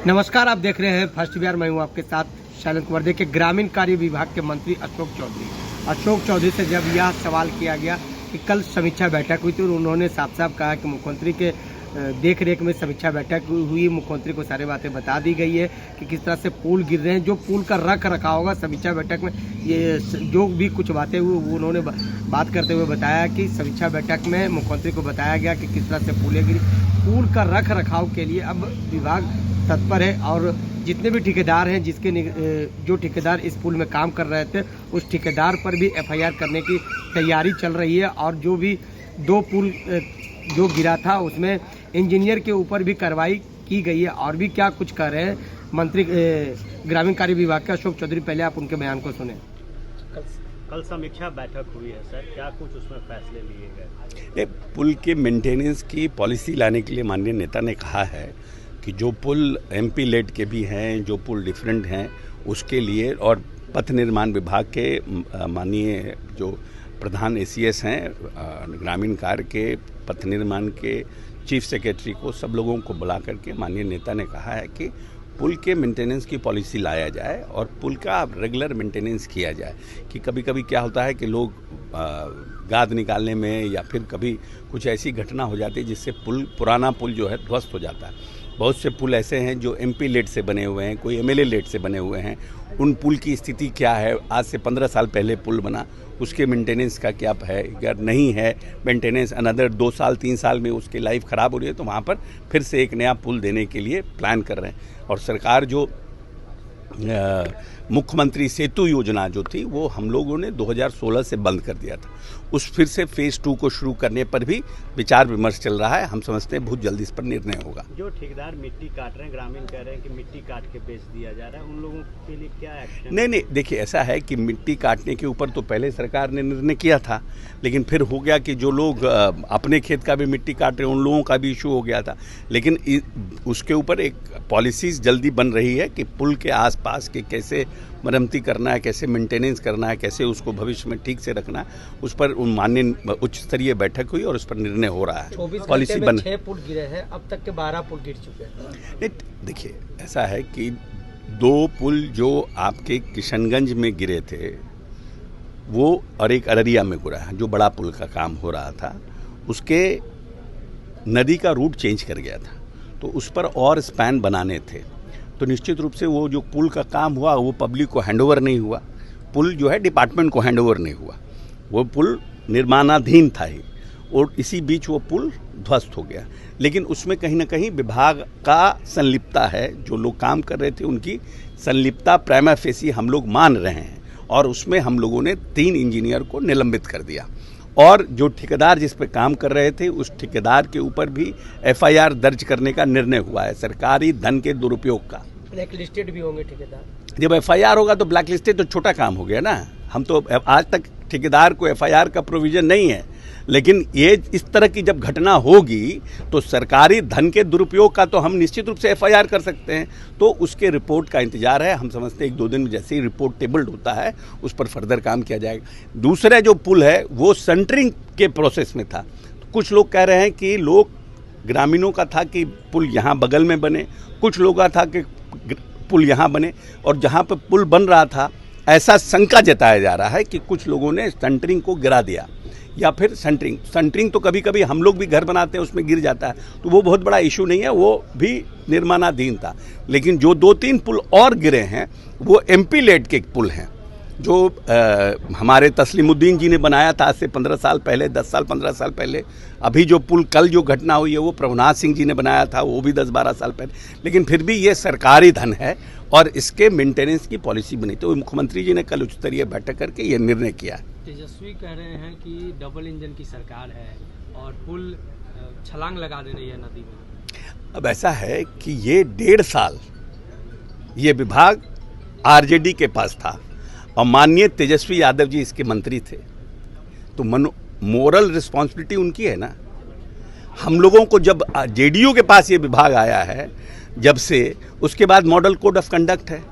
नमस्कार, आप देख रहे हैं फर्स्ट बिहार। मैं हूं आपके साथ शैलेंद्र कुमार। देखिए, ग्रामीण कार्य विभाग के मंत्री अशोक चौधरी से जब यह सवाल किया गया कि कल समीक्षा बैठक हुई थी, और उन्होंने साफ साफ कहा कि मुख्यमंत्री के देख रेख में समीक्षा बैठक हुई। मुख्यमंत्री को सारी बातें बता दी गई है कि किस तरह से पुल गिर रहे हैं, जो पुल का रख रखाव होगा। समीक्षा बैठक में ये जो भी कुछ बातें हुई वो उन्होंने बात करते हुए बताया कि समीक्षा बैठक में मुख्यमंत्री को बताया गया कि किस तरह से पुलें गिरी। पुल का रख रखाव के लिए अब विभाग तत्पर है, और जितने भी ठेकेदार हैं, जो ठेकेदार इस पुल में काम कर रहे थे, उस ठेकेदार पर भी एफआईआर करने की तैयारी चल रही है। और जो भी 2 पुल जो गिरा था उसमें इंजीनियर के ऊपर भी कार्रवाई की गई है। और भी क्या कुछ कह रहे हैं मंत्री ग्रामीण कार्य विभाग के अशोक चौधरी, पहले आप उनके बयान को सुने। कल समीक्षा बैठक हुई है सर, क्या कुछ उसमें फैसले लिए गए? पुल के मेंटेनेंस की पॉलिसी लाने के लिए माननीय नेता ने कहा है कि जो पुल एमपी लेड के भी हैं, जो पुल डिफरेंट हैं, उसके लिए, और पथ निर्माण विभाग के माननीय जो प्रधान एसीएस हैं ग्रामीण कार्य के, पथ निर्माण के चीफ सेक्रेटरी को, सब लोगों को बुला करके माननीय नेता ने कहा है कि पुल के मेंटेनेंस की पॉलिसी लाया जाए और पुल का रेगुलर मेंटेनेंस किया जाए। कि कभी कभी क्या होता है कि लोग गाद निकालने में या फिर कभी कुछ ऐसी घटना हो जाती है जिससे पुराना पुल जो है ध्वस्त हो जाता है। बहुत से पुल ऐसे हैं जो एमपी लेड से बने हुए हैं, कोई एमएलए लेड से बने हुए हैं। उन पुल की स्थिति क्या है, आज से 15 साल पहले पुल बना, उसके मेंटेनेंस का क्या है, अगर नहीं है मेंटेनेंस, अनदर 2 साल 3 साल में उसकी लाइफ ख़राब हो रही है, तो वहाँ पर फिर से एक नया पुल देने के लिए प्लान कर रहे हैं। और सरकार जो मुख्यमंत्री सेतु योजना जो थी वो हम लोगों ने 2016 से बंद कर दिया था। उस फिर से फेज़ 2 को शुरू करने पर भी विचार विमर्श चल रहा है। हम समझते हैं बहुत जल्दी इस पर निर्णय होगा। जो ठेकेदार मिट्टी काट रहे हैं, ग्रामीण कह रहे हैं कि मिट्टी काट के बेच दिया जा रहा है, उन लोगों के लिए क्या एक्शन? नहीं, देखिए, ऐसा है कि मिट्टी काटने के ऊपर तो पहले सरकार ने निर्णय किया था, लेकिन फिर हो गया कि जो लोग अपने खेत का भी मिट्टी काट रहे हैं उन लोगों का भी इशू हो गया था। लेकिन उसके ऊपर एक पॉलिसीज जल्दी बन रही है कि पुल के आसपास के कैसे मरम्मती करना है, कैसे मेंटेनेंस करना है, कैसे उसको भविष्य में ठीक से रखना है, उस पर माननीय उच्च स्तरीय बैठक हुई और उस पर निर्णय हो रहा है। 24 घंटे में 6 पुल गिरे हैं, अब तक के 12 पुल गिर चुके हैं। देखिए, ऐसा है कि 2 पुल जो आपके किशनगंज में गिरे थे वो, और एक अररिया में गिरा है, जो बड़ा पुल का काम हो रहा था, उसके नदी का रूट चेंज कर गया था, तो उस पर और स्पैन बनाने थे। तो निश्चित रूप से वो जो पुल का काम हुआ वो पब्लिक को हैंडओवर नहीं हुआ, पुल जो है डिपार्टमेंट को हैंडओवर नहीं हुआ, वो पुल निर्माणाधीन था ही, और इसी बीच वो पुल ध्वस्त हो गया। लेकिन उसमें कहीं ना कहीं विभाग का संलिप्तता है, जो लोग काम कर रहे थे उनकी संलिप्तता प्राइमा फेसी हम लोग मान रहे हैं, और उसमें हम लोगों ने 3 इंजीनियर को निलंबित कर दिया। और जो ठेकेदार जिस पे काम कर रहे थे उस ठेकेदार के ऊपर भी एफआईआर दर्ज करने का निर्णय हुआ है, सरकारी धन के दुरुपयोग का। ब्लैक लिस्टेड भी होंगे ठेकेदार। जब एफआईआर होगा तो ब्लैक लिस्टेड तो छोटा काम हो गया ना। हम तो आज तक ठेकेदार को एफआईआर का प्रोविजन नहीं है, लेकिन ये इस तरह की जब घटना होगी तो सरकारी धन के दुरुपयोग का तो हम निश्चित रूप से एफआईआर कर सकते हैं। तो उसके रिपोर्ट का इंतजार है। हम समझते हैं 1-2 दिन में जैसे ही रिपोर्ट टेबल्ड होता है उस पर फर्दर काम किया जाएगा। दूसरा जो पुल है वो सेंटरिंग के प्रोसेस में था। कुछ लोग कह रहे हैं कि ग्रामीणों का था कि पुल यहाँ बगल में बने, कुछ लोगों का था कि पुल यहाँ बने, और जहाँ पर पुल बन रहा था ऐसा शंका जताया जा रहा है कि कुछ लोगों ने सेंटरिंग को गिरा दिया, या फिर सेंटरिंग तो कभी कभी हम लोग भी घर बनाते हैं उसमें गिर जाता है, तो वो बहुत बड़ा इशू नहीं है, वो भी निर्माणाधीन था। लेकिन जो 2-3 पुल और गिरे हैं वो एमपी लेड के पुल हैं, जो हमारे तस्लीमुद्दीन जी ने बनाया था आज से 15 साल पहले, 10 साल 15 साल पहले। अभी जो पुल कल जो घटना हुई है वो प्रभुनाथ सिंह जी ने बनाया था, वो भी 10-12 साल पहले। लेकिन फिर भी ये सरकारी धन है और इसके मेंटेनेंस की पॉलिसी बनी, तो मुख्यमंत्री जी ने कल उच्च स्तरीय बैठक करके ये निर्णय किया। तेजस्वी कह रहे हैं कि डबल इंजन की सरकार है और पुल छलांग लगा दे रही है नदी में। अब ऐसा है कि ये 1.5 साल ये विभाग आरजेडी के पास था और माननीय तेजस्वी यादव जी इसके मंत्री थे, तो मोरल रिस्पॉन्सिबिलिटी उनकी है ना। हम लोगों को जब जेडीयू के पास ये विभाग आया है जब से, उसके बाद मॉडल कोड ऑफ कंडक्ट है,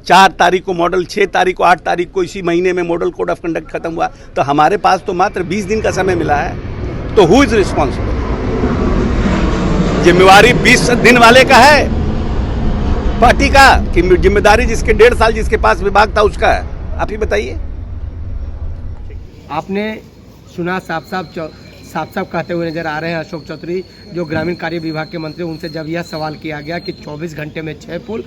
4 तारीख को मॉडल, 6 तारीख को, 8 तारीख को इसी महीने में मॉडल कोड ऑफ कंडक्ट खत्म हुआ, तो हमारे पास तो मात्र 20 दिन का समय मिला है। तो हु इज रिस्पॉन्सिबल? जिम्मेवारी 20 दिन वाले का है। पार्टी का कि जिम्मेदारी जिसके 1.5 साल जिसके पास विभाग था उसका है? आप ही बताइए। आपने सुना साफ साफ कहते हुए नजर आ रहे हैं अशोक चौधरी, जो ग्रामीण कार्य विभाग के मंत्री। उनसे जब यह सवाल किया गया कि 24 घंटे में 6 पुल,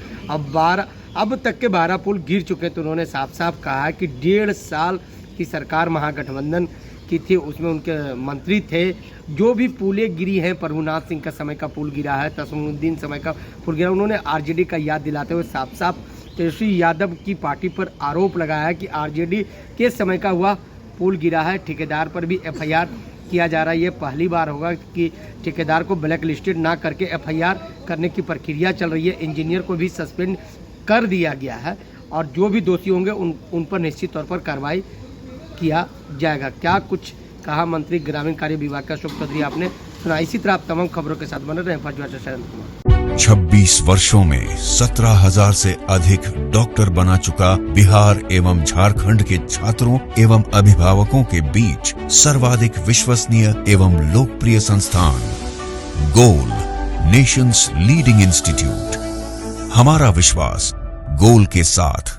अब तक के 12 पुल गिर चुके, तो उन्होंने साफ साफ कहा कि 1.5 साल की सरकार महागठबंधन की थी, उसमें उनके मंत्री थे। जो भी पुलें गिरी हैं, प्रभुनाथ सिंह का समय का पुल गिरा है, तस्मुद्दीन समय का पुल गिरा, उन्होंने आरजेडी का याद दिलाते हुए साफ साफ तेजस्वी यादव की पार्टी पर आरोप लगाया है कि आरजेडी के समय का हुआ पुल गिरा है। ठेकेदार पर भी एफआईआर किया जा रहा है। ये पहली बार होगा कि ठेकेदार को ब्लैक लिस्टेड ना करके एफआईआर करने की प्रक्रिया चल रही है। इंजीनियर को भी सस्पेंड कर दिया गया है और जो भी दोषी होंगे उन पर निश्चित तौर पर कार्रवाई किया जाएगा। क्या कुछ कहा मंत्री ग्रामीण कार्य विभाग का अशोक चौधरी, आपने सुना। इसी तरह आप तमाम खबरों के साथ बने रहे हैं फर्स्ट वाटर चैनल पर। 26 वर्षों में 17,000 से अधिक डॉक्टर बना चुका बिहार एवं झारखंड के छात्रों एवं अभिभावकों के बीच सर्वाधिक विश्वसनीय एवं लोकप्रिय संस्थान गोल, नेशंस लीडिंग इंस्टीट्यूट। हमारा विश्वास गोल के साथ।